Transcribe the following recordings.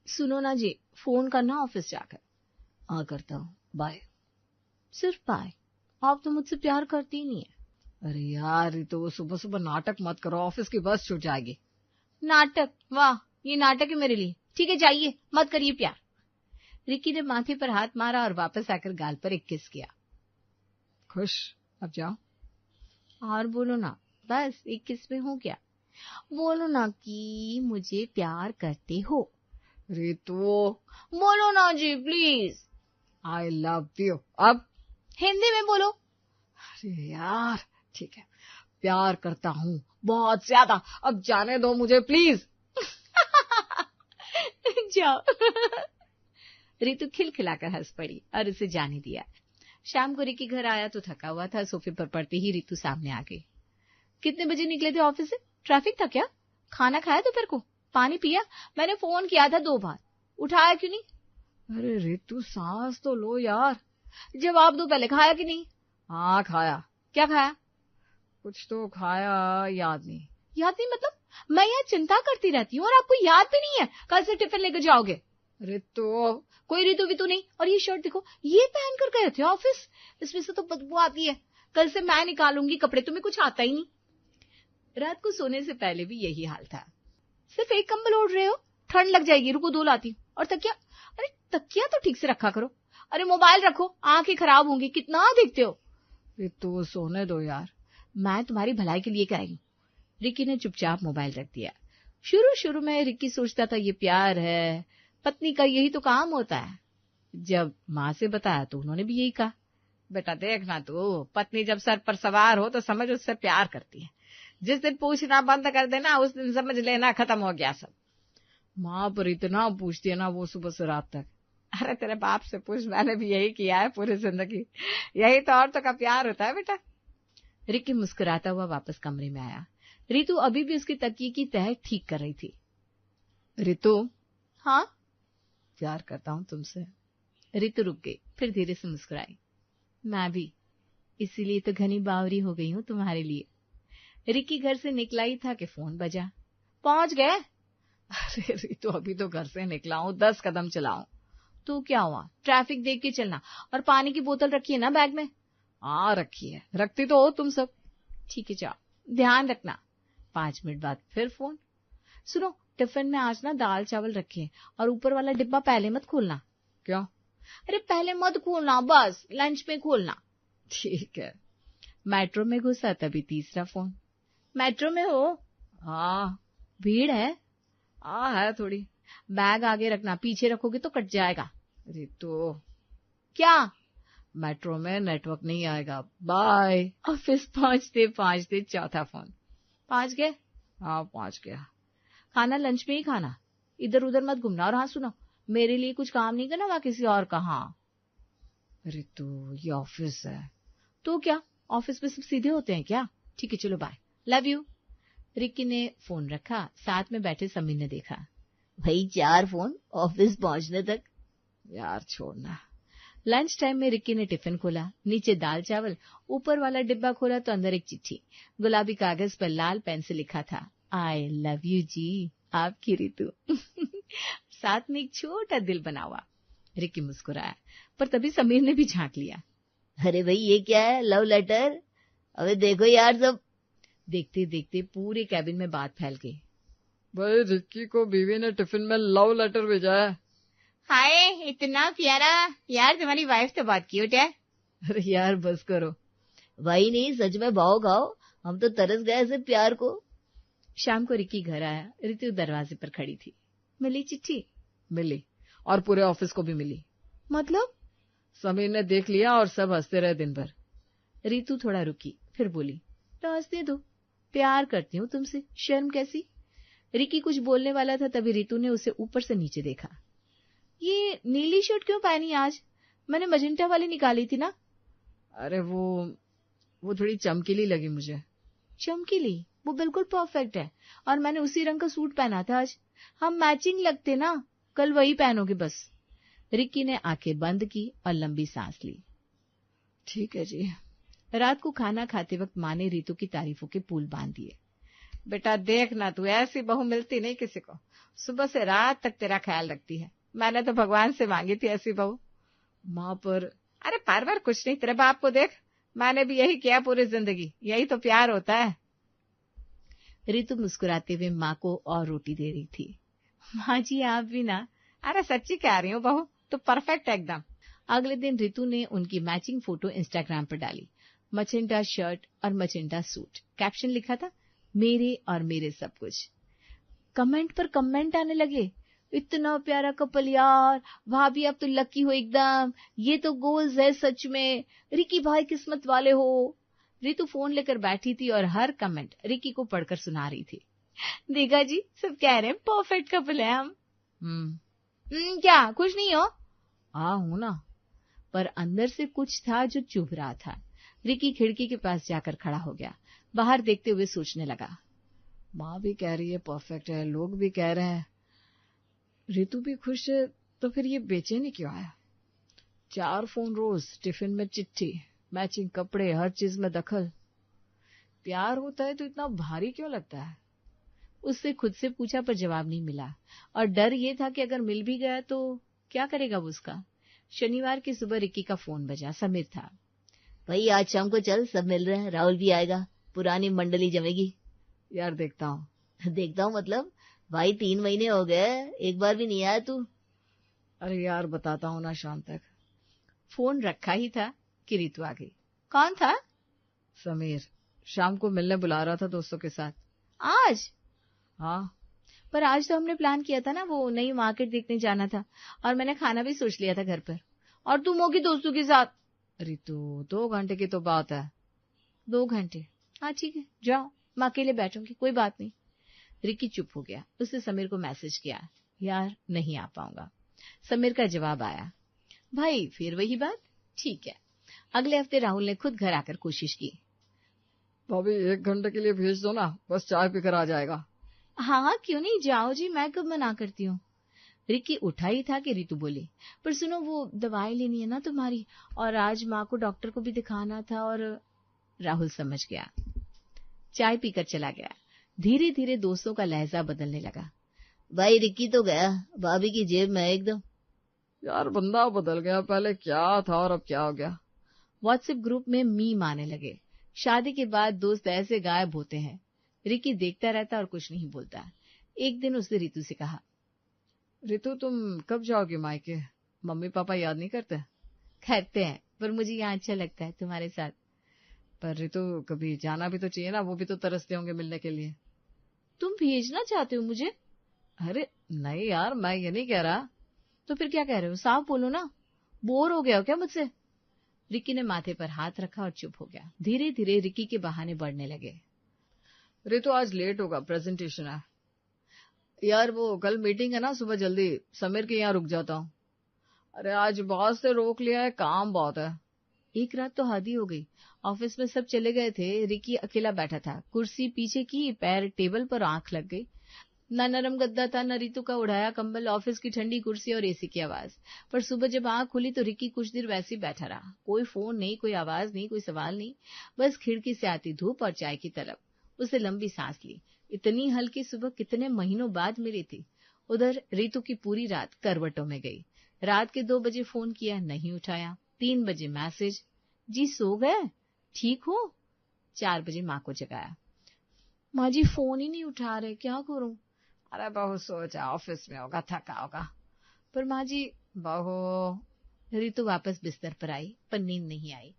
सुनो ना जी, फोन करना ऑफिस जाकर। हाँ करता हूँ, बाय। सिर्फ बाय? आप तो मुझसे प्यार करती ही नहीं है। अरे यार, तो सुबह सुबह नाटक मत करो, ऑफिस की बस छूट जाएगी। नाटक? वाह, ये नाटक है मेरे लिए। ठीक है जाइए, मत करिए प्यार। रिकी ने माथे पर हाथ मारा और वापस आकर गाल पर एक किस किया। खुश? अब जाओ। और बोलो ना, बस एक किस में हो क्या? बोलो ना कि मुझे प्यार करते हो। रितु, बोलो ना जी प्लीज। I love you. अब हिंदी में बोलो। अरे यार, ठीक है, प्यार करता हूँ बहुत ज्यादा, अब जाने दो मुझे प्लीज। जाओ। रितु खिलखिलाकर हंस पड़ी और उसे जाने दिया। शाम को रिकी घर आया तो थका हुआ था। सोफे पर पड़ते ही रितु सामने आ गई। कितने बजे निकले थे ऑफिस से? ट्रैफिक था क्या? खाना खाया दोपहर को? पानी पिया? मैंने फोन किया था 2 बार, उठाया क्यों नहीं? अरे रितु, सांस तो लो यार। जवाब दो पहले, खाया कि नहीं? हाँ खाया। क्या खाया? कुछ तो खाया, याद नहीं। याद नहीं मतलब? मैं यहाँ चिंता करती रहती हूँ और आपको याद भी नहीं है। कल से टिफिन लेकर जाओगे। रितु, कोई रितु वितु नहीं। और ये शर्ट देखो, ये पहन कर गए थे ऑफिस? इसमें से तो बदबू आती है। कल से मैं निकालूंगी कपड़े, तुम्हें कुछ आता ही नहीं। रात को सोने से पहले भी यही हाल था। सिर्फ एक कंबल ओढ़ रहे हो, ठंड लग जाएगी। रुको 2 लाती हूँ। और तकिया? अरे तकिया तो ठीक से रखा करो। अरे मोबाइल रखो, आंखें खराब होंगी, कितना देखते हो। रितु सोने दो यार, मैं तुम्हारी भलाई के लिए कराई हूँ। रिकी ने चुपचाप मोबाइल रख दिया। शुरू में रिकी सोचता था ये प्यार है, पत्नी का यही तो काम होता है। जब माँ से बताया तो उन्होंने भी यही कहा, बेटा देखना तू, पत्नी जब सर पर सवार हो तो समझ उससे प्यार करती है। जिस दिन पूछना बंद कर देना उस दिन समझ लेना खत्म हो गया सब। माँ पर इतना पूछती है ना वो सुबह से रात तक। अरे तेरे बाप से पूछ, मैंने भी यही किया है पूरी जिंदगी। यही तो औरतों का प्यार होता है बेटा। रिकी मुस्कुराता हुआ वापस कमरे में आया। रितु अभी भी उसके तकिए की तह ठीक कर रही थी। रितु। हाँ? प्यार करता हूँ तुमसे। रितु रुक गई, फिर धीरे से मुस्कुराई। मैं भी, इसीलिए तो घनी बावरी हो गई हूँ तुम्हारे लिए। रिकी घर से निकला ही था कि फोन बजा। पहुंच गए? अरे रितु, अभी तो घर से निकला हूँ, 10 कदम चलाऊं। तो क्या हुआ, ट्रैफिक देख के चलना। और पानी की बोतल रखी है ना बैग में? हाँ रखी है, रखती तो हो तुम सब। ठीक है जाओ, ध्यान रखना। 5 मिनट बाद फिर फोन। सुनो, टिफिन में आज ना दाल चावल रखे हैं और ऊपर वाला डिब्बा पहले मत खोलना। क्यों? अरे पहले मत खोलना, बस लंच में खोलना। ठीक है। मेट्रो में घुसा तभी तीसरा फोन। मेट्रो में हो? हाँ। भीड़ है? हाँ है थोड़ी। बैग आगे रखना, पीछे रखोगे तो कट जाएगा। अरे तो क्या? मेट्रो में नेटवर्क नहीं आएगा, बाय। ऑफिस पहुंचते चौथा फोन। पहुंच गए? हाँ पहुंच गया। खाना लंच में ही खाना, इधर उधर मत घूमना। और हाँ सुनो, मेरे लिए कुछ काम नहीं करना वहां किसी और का। हाँ। अरे तो ये ऑफिस है। तो क्या, ऑफिस में सब सीधे होते हैं क्या? ठीक है चलो बाय, लव यू। रिकी ने फोन रखा, साथ में बैठे समीर ने देखा। भाई 4 फोन ऑफिस पहुंचने तक। यार छोड़ना। लंच टाइम में रिकी ने टिफिन खोला, नीचे दाल चावल, ऊपर वाला डिब्बा खोला तो अंदर एक चिट्ठी। गुलाबी कागज पर लाल पेन से लिखा था, आई लव यू जी, आपकी रितु। साथ में एक छोटा दिल बना हुआ। रिकी मुस्कुराया, पर तभी समीर ने भी झांक लिया। अरे भाई ये क्या है, लव लेटर? अबे देखो यार सब। देखते देखते पूरे कैबिन में बात फैल गई। भाई रिकी को बीवी ने टिफिन में लव लेटर भेजा है। हाय इतना प्यारा। यार तुम्हारी वाइफ तो बहुत क्यूट है। अरे यार बस करो। भाई नहीं, सच में भाव खाओ, हम तो तरस गए ऐसे प्यार को। शाम को रिकी घर आया, रितु दरवाजे पर खड़ी थी। मिली चिट्ठी? मिली, और पूरे ऑफिस को भी मिली। मतलब? समीर ने देख लिया और सब हंसते रहे दिन भर। रितु थोड़ा रुकी, फिर बोली, राज दे दो, प्यार करती हूँ तुमसे, शर्म कैसी। रिकी कुछ बोलने वाला था तभी रितु ने उसे ऊपर से नीचे देखा। ये नीली शर्ट क्यों पहनी आज? मैंने मजेंटा वाली निकाली थी ना। अरे वो थोड़ी चमकीली लगी मुझे। चमकीली? वो बिल्कुल परफेक्ट है, और मैंने उसी रंग का सूट पहना था आज। हम मैचिंग लगते ना, कल वही पहनोगे बस। रिकी ने आंखें बंद की और लंबी सांस ली। ठीक है जी। रात को खाना खाते वक्त माँ ने रितु की तारीफों के पुल बांध दिए। बेटा देख ना, तू ऐसी बहू मिलती नहीं किसी को, सुबह से रात तक तेरा ख्याल रखती है। मैंने तो भगवान से मांगी थी ऐसी बहू। माँ पर, अरे पर कुछ नहीं, तेरे बाप को देख, मैंने भी यही किया पूरी जिंदगी, यही तो प्यार होता है। रितु मुस्कुराते हुए माँ को और रोटी दे रही थी। माँ जी आप भी ना। अरे सच्ची कह रही हूँ बहू, तो परफेक्ट एकदम। अगले दिन रितु ने उनकी मैचिंग फोटो इंस्टाग्राम पर डाली, मचिंटा शर्ट और मचिंटा सूट। कैप्शन लिखा था, मेरे और मेरे सब कुछ। कमेंट पर कमेंट आने लगे, इतना प्यारा कपल यार, भाभी आप तो लकी हो एकदम, ये तो गोल्स है सच में, रिकी भाई किस्मत वाले हो। रितु फोन लेकर बैठी थी और हर कमेंट रिकी को पढ़कर सुना रही थी। देखा जी, सब कह रहे हैं परफेक्ट कपल है हम। क्या खुश नहीं हो? हाँ हूं ना, पर अंदर से कुछ था जो चुभ रहा था। रिकी खिड़की के पास जाकर खड़ा हो गया, बाहर देखते हुए सोचने लगा। माँ भी कह रही है परफेक्ट है, लोग भी कह रहे हैं, रितु भी खुश है, तो फिर ये बेचैनी क्यों आया? 4 फोन रोज, टिफिन में चिट्ठी, मैचिंग कपड़े, हर चीज में दखल। प्यार होता है तो इतना भारी क्यों लगता है? उससे खुद से पूछा पर जवाब नहीं मिला, और डर ये था कि अगर मिल भी गया तो क्या करेगा वो उसका। शनिवार की सुबह रिकी का फोन बजा। समीर था। भाई आज शाम को चल, सब मिल रहे हैं, राहुल भी आएगा, पुरानी मंडली जमेगी। यार देखता हूँ मतलब भाई, 3 महीने हो गए, एक बार भी नहीं आया तू। अरे यार बताता हूँ ना शाम तक। फोन रखा ही था कि रितु आ गई। कौन था? समीर, शाम को मिलने बुला रहा था दोस्तों के साथ। आज? हाँ, पर आज तो हमने प्लान किया था ना, वो नई मार्केट देखने जाना था, और मैंने खाना भी सोच लिया था घर पर। और तुम होगी दोस्तों के साथ? रितु 2 घंटे की तो बात है। 2 घंटे? हाँ ठीक है, जाओ, मैं अकेले बैठूंगी, कोई बात नहीं। रिकी चुप हो गया। उसने समीर को मैसेज किया, यार नहीं आ पाऊंगा। समीर का जवाब आया, भाई फिर वही बात, ठीक है। अगले हफ्ते राहुल ने खुद घर आकर कोशिश की। भाभी 1 घंटे के लिए भेज दो ना, बस चाय पीकर आ जाएगा। हाँ क्यों नहीं, जाओ जी, मैं कब मना करती हूँ। रिकी उठा ही था कि रितु बोली, पर सुनो वो दवाई लेनी है ना तुम्हारी, और आज माँ को डॉक्टर को भी दिखाना था। और राहुल समझ गया, चाय पीकर चला गया। धीरे धीरे दोस्तों का लहजा बदलने लगा। भाई रिकी तो गया, भाभी की जेब में एकदम। यार बंदा बदल गया, पहले क्या था और अब क्या हो गया। व्हाट्सएप ग्रुप में मीम आने लगे, शादी के बाद दोस्त ऐसे गायब होते हैं। रिकी देखता रहता और कुछ नहीं बोलता। एक दिन उसने रितु से कहा, रितु तुम कब जाओगी मायके? मम्मी पापा याद नहीं करते? करते हैं, पर मुझे यहाँ अच्छा लगता है तुम्हारे साथ। पर रितु कभी जाना भी तो चाहिए ना, वो भी तो तरसते होंगे मिलने के लिए। तुम भेजना चाहते हो मुझे? अरे नहीं यार, मैं ये नहीं कह रहा। तो फिर क्या कह रहे हो, साफ बोलो ना, बोर हो गया हो क्या मुझसे? रिकी ने माथे पर हाथ रखा और चुप हो गया। धीरे धीरे रिकी के बहाने बढ़ने लगे। रितु आज लेट होगा, प्रेजेंटेशन है। यार वो कल मीटिंग है ना, सुबह जल्दी समीर के यहाँ रुक जाता हूँ। अरे आज बॉस से रोक लिया है, काम बहुत है। एक रात तो हद ही हो गई, ऑफिस में सब चले गए थे, रिकी अकेला बैठा था। कुर्सी पीछे की, पैर टेबल पर, आंख लग गई। न नरम गद्दा था, न रितु का उड़ाया कंबल, ऑफिस की ठंडी कुर्सी और एसी की आवाज। पर सुबह जब आंख खुली तो रिकी कुछ देर वैसे ही बैठा रहा। कोई फोन नहीं, कोई आवाज नहीं, कोई सवाल नहीं, बस खिड़की से आती धूप और चाय की तलब। उसे लंबी सांस ली। इतनी हल्की सुबह कितने महीनों बाद मिली थी। उधर रितु की पूरी रात करवटों में गई। रात के 2 बजे फोन किया, नहीं उठाया। 3 बजे मैसेज, जी सो गए, ठीक हो? 4 बजे माँ को जगाया, माँ जी फोन ही नहीं उठा रहे, क्या करूं? अरे बहू सोचा ऑफिस में होगा, थका होगा। पर माँ जी, बहू। रितु वापस बिस्तर पर आई, पर नींद नहीं आई।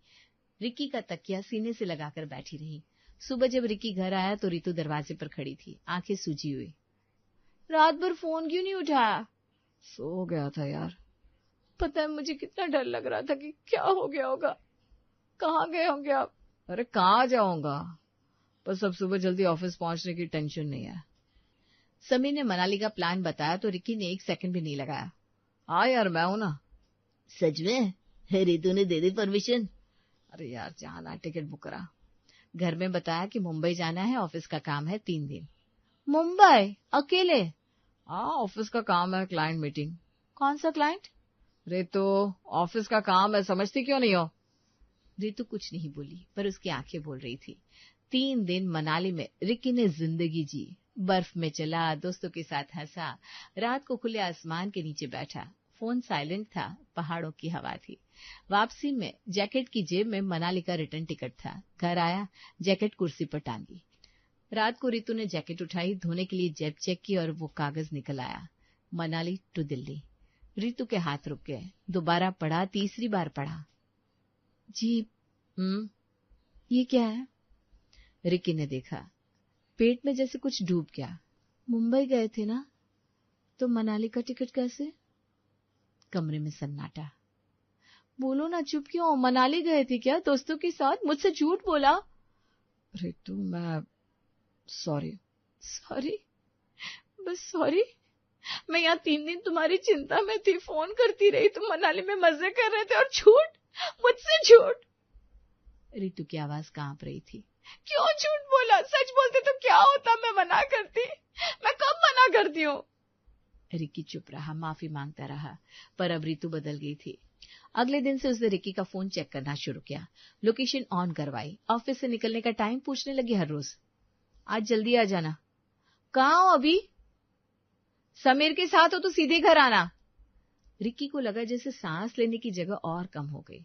रिकी का तकिया सीने से लगाकर बैठी रही। सुबह जब रिकी घर आया तो रितु दरवाजे पर खड़ी थी, आंखें सूजी हुई। रात भर फोन क्यों नहीं उठाया? सो गया था यार। पता है मुझे कितना डर लग रहा था कि क्या हो गया होगा, कहाँ गए होंगे आप? अरे कहाँ जाऊंगा, बस अब सुबह जल्दी ऑफिस पहुंचने की टेंशन नहीं है। समीर ने मनाली का प्लान बताया तो रिकी ने 1 सेकंड भी नहीं लगाया। हाँ यार मैं हूं ना। सच में? रितु ने दे दी परमिशन? अरे यार जाना, टिकट बुक करा। घर में बताया कि मुंबई जाना है, ऑफिस का काम है 3 दिन। मुंबई अकेले? हाँ ऑफिस का काम है, क्लाइंट मीटिंग। कौन सा क्लाइंट? रितु, ऑफिस का काम है, समझती क्यों नहीं हो? रितु कुछ नहीं बोली, पर उसकी आंखें बोल रही थी। 3 दिन मनाली में रिकी ने जिंदगी जी। बर्फ में चला, दोस्तों के साथ हंसा, रात को खुले आसमान के नीचे बैठा। फोन साइलेंट था, पहाड़ों की हवा थी। वापसी में जैकेट की जेब में मनाली का रिटर्न टिकट था। घर आया, जैकेट कुर्सी पर टांगी। रात को रितु ने जैकेट उठाई, धोने के लिए जेब चेक की और वो कागज निकल आया, मनाली टू दिल्ली। रितु के हाथ रुक गए। दोबारा पढ़ा, तीसरी बार पढ़ा। जी, ये क्या है? रिकी ने देखा, पेट में जैसे कुछ डूब गया। मुंबई गए थे ना, तो मनाली का टिकट कैसे? कमरे में सन्नाटा। बोलो ना, चुप क्यों? मनाली गए थे क्या दोस्तों के साथ? मुझसे झूठ बोला। रितु, मैं सॉरी। सॉरी? बस सॉरी? मैं यहाँ 3 दिन तुम्हारी चिंता में थी, फोन करती रही, तुम मनाली में मजे कर रहे थे और झूठ, मुझसे झूठ। रितु की आवाज कांप रही थी। क्यों झूठ बोला? सच बोलते तो क्या होता? मैं मना करती। मैं कब मना करती हूँ? रिकी चुप रहा, माफी मांगता रहा, पर अब रितु बदल गई थी। अगले दिन से उसने रिकी का फोन चेक करना शुरू किया, लोकेशन ऑन करवाई, ऑफिस से निकलने का टाइम पूछने लगी हर रोज। आज जल्दी आ जाना। कहाँ हो अभी? समीर के साथ हो तो सीधे घर आना। रिकी को लगा जैसे सांस लेने की जगह और कम हो गई।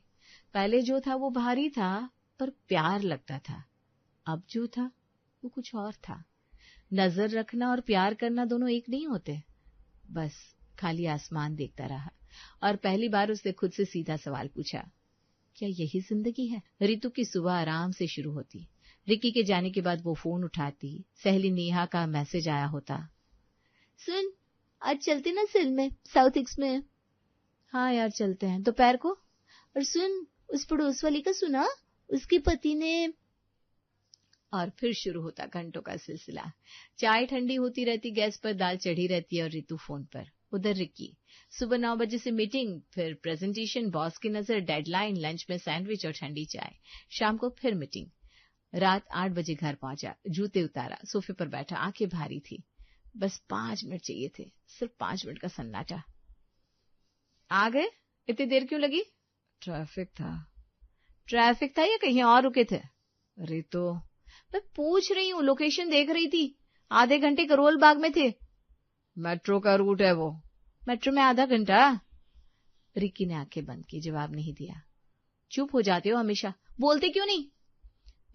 पहले जो था वो भारी था, पर प्यार लगता था। अब जो था वो कुछ और था। नजर रखना और प्यार करना दोनों एक नहीं होते। बस खाली आसमान देखता रहा और पहली बार उसने खुद से सीधा सवाल पूछा, क्या यही जिंदगी है? रितु की सुबह आराम से शुरू होती। रिकी के जाने के बाद वो फोन उठाती, सहेली नेहा का मैसेज आया होता, सुन आज चलते ना फिल्म में, साउथ एक्स में। हाँ यार चलते हैं, दोपहर को। और सुन, उस पड़ोस वाली का सुना, उसके पति ने। और फिर शुरू होता घंटों का सिलसिला। चाय ठंडी होती रहती, गैस पर दाल चढ़ी रहती है और रितु फोन पर। उधर रिकी, सुबह 9 बजे से मीटिंग, फिर प्रेजेंटेशन, बॉस की नजर, डेडलाइन, लंच में सैंडविच और ठंडी चाय। शाम को फिर मीटिंग। रात 8 बजे घर पहुंचा, जूते उतारा, सोफे पर बैठा, आंखें भारी थी। बस 5 मिनट चाहिए थे, सिर्फ 5 मिनट का सन्नाटा। आ गए? इतनी देर क्यों लगी? ट्रैफिक था। ट्रैफिक था या कहीं और रुके थे? रितु, मैं पूछ रही हूँ, लोकेशन देख रही थी, आधे घंटे करोल बाग में थे। मेट्रो का रूट है वो। मेट्रो में आधा घंटा? रिकी ने आंखें बंद की, जवाब नहीं दिया। चुप हो जाते हो हमेशा, बोलते क्यों नहीं?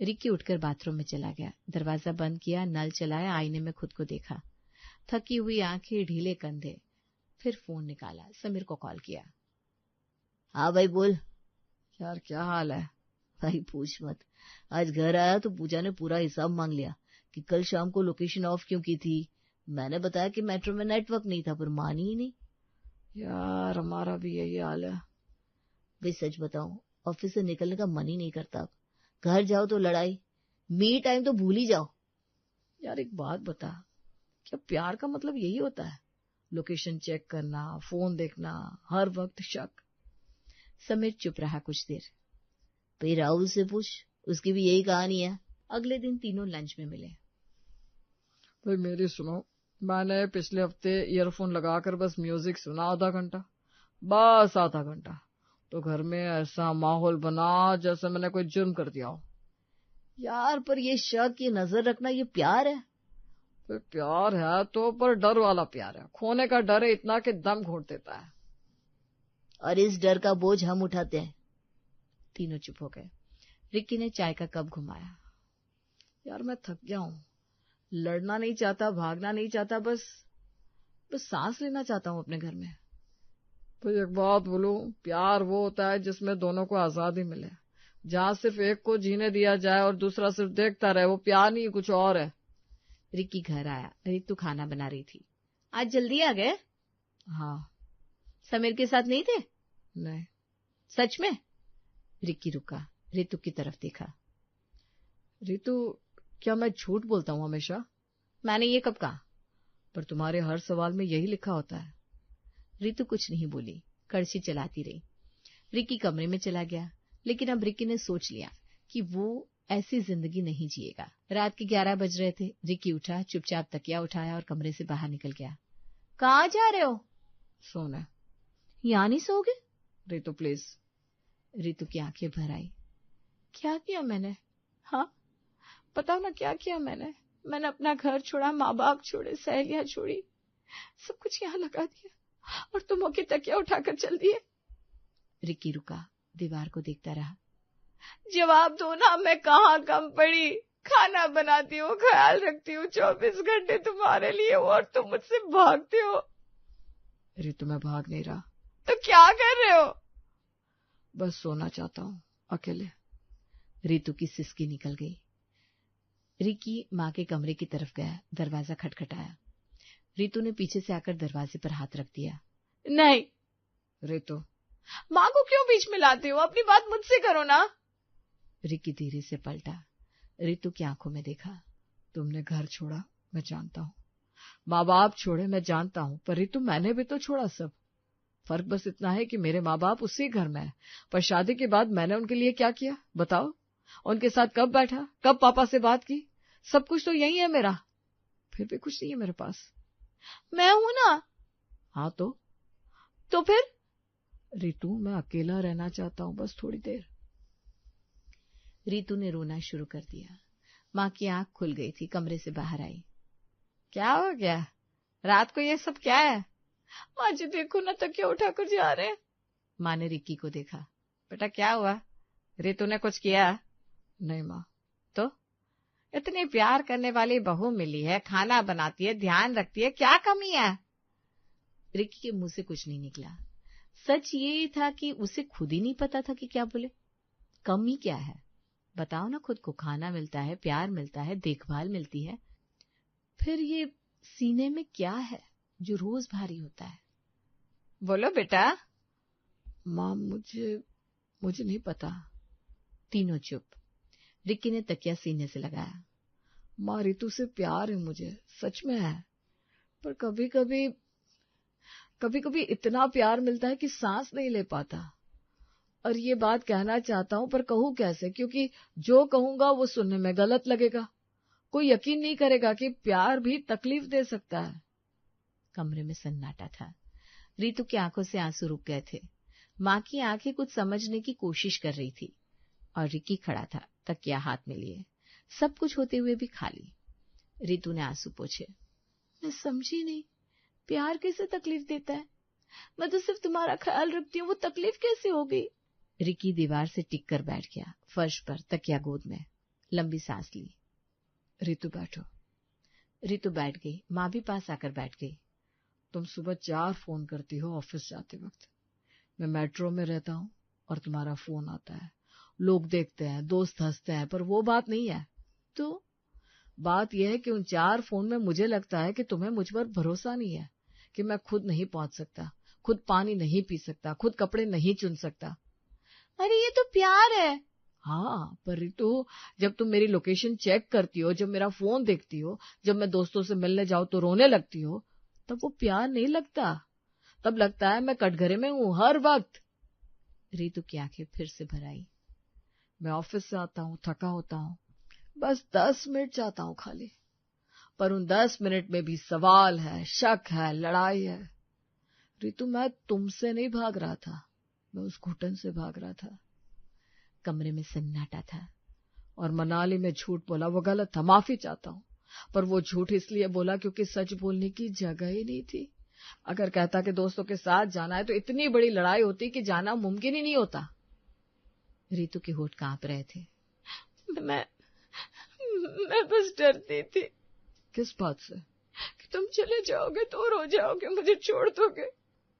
रिकी उठकर बाथरूम में चला गया, दरवाजा बंद किया, नल चलाया, आईने में खुद को देखा। थकी हुई आंखें, ढीले कंधे। फिर फोन निकाला, समीर को कॉल किया। हाँ भाई बोल। यार क्या हाल है? भाई पूछ मत, आज घर आया तो पूजा ने पूरा हिसाब मांग लिया कि कल शाम को लोकेशन ऑफ क्यों की थी। मैंने बताया कि मेट्रो में नेटवर्क नहीं था, पर मानी ही नहीं। यार हमारा भी यही हाल है। भाई सच बताऊं, ऑफिस से निकलने का मन ही नहीं करता। घर जाओ तो लड़ाई, मी टाइम तो भूल ही जाओ। यार एक बात बता, क्या प्यार का मतलब यही होता है? लोकेशन चेक करना, फोन देखना, हर वक्त शक। समीर चुप रहा कुछ देर। भाई राहुल से पूछ, उसकी भी यही कहानी है। अगले दिन तीनों लंच में मिले। भाई मेरी सुनो, मैंने पिछले हफ्ते ईयरफोन लगाकर बस म्यूजिक सुना आधा घंटा, बस आधा घंटा, तो घर में ऐसा माहौल बना जैसे मैंने कोई जुर्म कर दिया हो। यार पर ये शक, ये नजर रखना, ये प्यार है? तो प्यार है तो, पर डर वाला प्यार है। खोने का डर है इतना कि दम घोट देता है। और इस डर का बोझ हम उठाते हैं। तीनों चुप हो गए। रिकी ने चाय का कप घुमाया। यार मैं थक गया हूँ, लड़ना नहीं चाहता, भागना नहीं चाहता, बस सांस लेना चाहता हूँ अपने घर में। तो एक बात बोलूं, प्यार वो होता है जिसमें दोनों को आजादी मिले, जहाँ सिर्फ एक को जीने दिया जाए और दूसरा सिर्फ देखता रहे। वो प्यार नहीं, कुछ और है। रिकी घर आया, रितु खाना बना रही थी। आज जल्दी आ गए? हाँ। समीर के साथ नहीं थे? नहीं। सच में? रिकी रुका, रितु की तरफ देखा। रितु, क्या मैं झूठ बोलता हूँ हमेशा? मैंने ये कब कहा? पर तुम्हारे हर सवाल में यही लिखा होता है। रितु कुछ नहीं बोली, कड़छी चलाती रही। रिकी कमरे में चला गया, लेकिन अब रिकी ने सोच लिया कि वो ऐसी जिंदगी नहीं जिएगा। रात के 11 बज रहे थे। रिकी उठा, चुपचाप तकिया उठाया और कमरे से बाहर निकल गया। कहाँ जा रहे हो? सोने। यहाँ नहीं सोओगे? रितु प्लीज। रितु की आंखें भर आई। क्या किया मैंने? हाँ, बताओ ना क्या किया मैंने अपना घर छोड़ा, माँ बाप छोड़े, सहेलियां छोड़ी, सब कुछ यहाँ लगा दिया और तुम होके तकिया उठाकर चल दिए। रिकी रुका, दीवार को देखता रहा। जवाब दो ना, मैं कहाँ कम पड़ी? खाना बनाती हूँ, ख्याल रखती हूँ 24 घंटे तुम्हारे लिए और तुम मुझसे भागते हो। रितु मैं भाग नहीं रहा। तो क्या कर रहे हो? बस सोना चाहता हूँ अकेले। रितु की सिसकी निकल गई। रिकी माँ के कमरे की तरफ गया, दरवाजा खटखटाया। रितु ने पीछे से आकर दरवाजे पर हाथ रख दिया। नहीं। रितु, माँ को क्यों बीच में लाते हो? अपनी बात मुझसे करो ना। रिकी धीरे से पलटा, रितु की आंखों में देखा। तुमने घर छोड़ा, मैं जानता हूँ, माँ बाप छोड़े, मैं जानता हूँ, पर रितु मैंने भी तो छोड़ा सब। फर्क बस इतना है कि मेरे माँ बाप उसी घर में है, पर शादी के बाद मैंने उनके लिए क्या किया बताओ? उनके साथ कब बैठा, कब पापा से बात की? सब कुछ तो यही है मेरा, फिर भी कुछ नहीं है मेरे पास। मैं हूं ना। हाँ तो फिर? रितु मैं अकेला रहना चाहता हूँ, बस थोड़ी देर। रितु ने रोना शुरू कर दिया। माँ की आंख खुल गई थी, कमरे से बाहर आई। क्या हो गया? रात को ये सब क्या है? माँ जी देखो ना, तकिया उठाकर जा रहे हैं। माँ ने रिक्की को देखा। बेटा क्या हुआ? रितु ने कुछ किया? नहीं माँ। तो? इतनी प्यार करने वाली बहू मिली है, खाना बनाती है, ध्यान रखती है, क्या कमी है? रिक्की के मुंह से कुछ नहीं निकला। सच ये था कि उसे खुद ही नहीं पता था कि क्या बोले। कमी क्या है बताओ ना खुद को। खाना मिलता है, प्यार मिलता है, देखभाल मिलती है, फिर ये सीने में क्या है जो रोज भारी होता है? बोलो बेटा। माँ मुझे नहीं पता। तीनों चुप। रिक्की ने तकिया सीने से लगाया। माँ रितु से प्यार है मुझे, सच में है, पर कभी कभी इतना प्यार मिलता है कि सांस नहीं ले पाता। और ये बात कहना चाहता हूँ पर कहूँ कैसे, क्योंकि जो कहूंगा वो सुनने में गलत लगेगा। कोई यकीन नहीं करेगा कि प्यार भी तकलीफ दे सकता है। कमरे में सन्नाटा था। रितु की आंखों से आंसू रुक गए थे। माँ की आंखें कुछ समझने की कोशिश कर रही थी और रिकी खड़ा था, तकिया हाथ में लिए, सब कुछ होते हुए भी खाली। रितु ने आंसू पोंछे। मैं समझी नहीं, प्यार कैसे तकलीफ देता है? मैं तो सिर्फ तुम्हारा ख्याल रखती हूँ, वो तकलीफ कैसे होगी? रिकी दीवार से टिक कर बैठ गया, फर्श पर, तकिया गोद में, लंबी सांस ली। रितु बैठो। रितु बैठ गई। माँ भी पास आकर बैठ गई। तुम सुबह 4 फोन करती हो ऑफिस जाते वक्त। मैं मेट्रो में रहता हूँ और तुम्हारा फोन आता है, लोग देखते हैं, दोस्त हंसते हैं, पर वो बात नहीं है। तो बात यह है कि उन 4 फोन में मुझे लगता है कि तुम्हें मुझ पर भरोसा नहीं है, कि मैं खुद नहीं पहुंच सकता, खुद पानी नहीं पी सकता, खुद कपड़े नहीं चुन सकता। अरे ये तो प्यार है। हाँ पर रितु, जब तुम मेरी लोकेशन चेक करती हो, जब मेरा फोन देखती हो, जब मैं दोस्तों से मिलने जाऊं तो रोने लगती हो, तब वो प्यार नहीं लगता। तब लगता है मैं कटघरे में हूं हर वक्त। रितु की आंखें फिर से भर आई। मैं ऑफिस से आता हूँ, थका होता हूँ, बस 10 मिनट चाहता हूँ खाली, पर उन 10 मिनट में भी सवाल है, शक है, लड़ाई है। रितु मैं तुमसे नहीं भाग रहा था, मैं उस घुटन से भाग रहा था। कमरे में सन्नाटा था। और मनाली में झूठ बोला, वो गलत था, माफी चाहता हूँ, पर वो झूठ इसलिए बोला क्योंकि सच बोलने की जगह ही नहीं थी। अगर कहता कि दोस्तों के साथ जाना है तो इतनी बड़ी लड़ाई होती कि जाना मुमकिन ही नहीं होता। रितु के होठ कांप रहे थे। मैं बस डरती थी। किस बात से? कि तुम चले जाओगे तो रो जाओगे, मुझे छोड़ दोगे।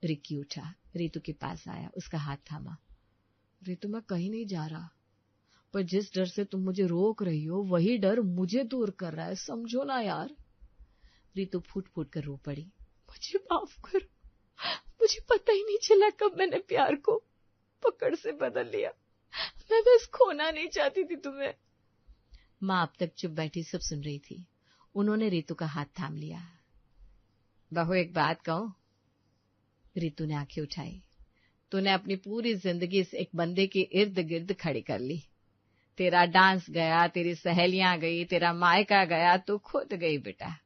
रिकी उठा, रितु के पास आया, उसका हाथ थामा। रितु मैं कहीं नहीं जा रहा, पर जिस डर से तुम मुझे रोक रही हो वही डर मुझे दूर कर रहा है, समझो ना यार। रितु फूट फूट कर रो पड़ी। मुझे माफ करो, मुझे पता ही नहीं चला कब मैंने प्यार को पकड़ से बदल लिया। मैं बस खोना नहीं चाहती थी तुम्हें। माँ अब तक चुप बैठी सब सुन रही थी। उन्होंने रितु का हाथ थाम लिया। बहू एक बात कहूं? रितु ने आंखें उठाई। तूने अपनी पूरी जिंदगी इस एक बंदे के इर्द गिर्द खड़ी कर ली। तेरा डांस गया, तेरी सहेलियां गई, तेरा मायका गया, तू खुद गई बेटा।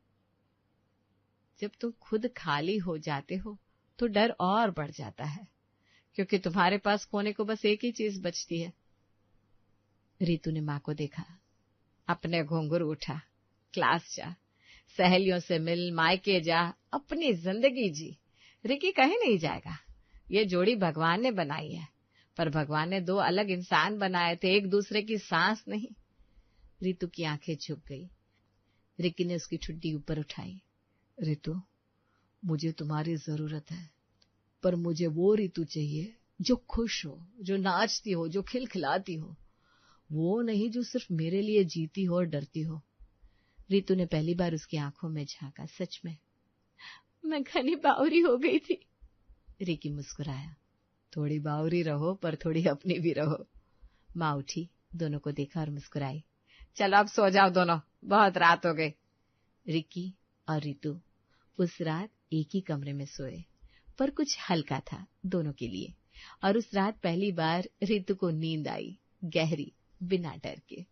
जब तुम खुद खाली हो जाते हो तो डर और बढ़ जाता है, क्योंकि तुम्हारे पास खोने को बस एक ही चीज बचती है। रितु ने माँ को देखा। अपने घुंघरू उठा, क्लास जा, सहेलियों से मिल, मायके जा, अपनी जिंदगी जी। रिकी कहीं नहीं जाएगा। ये जोड़ी भगवान ने बनाई है, पर भगवान ने दो अलग इंसान बनाए थे, एक दूसरे की सांस नहीं। रितु की आंखें झुक गई। रिकी ने उसकी ठुड्डी ऊपर उठाई। रितु, मुझे तुम्हारी जरूरत है, पर मुझे वो रितु चाहिए जो खुश हो, जो नाचती हो, जो खिलखिलाती हो, वो नहीं जो सिर्फ मेरे लिए जीती हो और डरती हो। रितु ने पहली बार उसकी आंखों में झांका। सच में मैं घनी बावरी हो गई थी। रिकी मुस्कुराया। थोड़ी बावरी रहो, पर थोड़ी अपनी भी रहो। माँ उठी, दोनों को देखा और मुस्कुराई। चलो अब सो जाओ दोनों, बहुत रात हो गई। रिकी और रितु उस रात एक ही कमरे में सोए, पर कुछ हल्का था दोनों के लिए। और उस रात पहली बार रितु को नींद आई, गहरी, बिना डर के।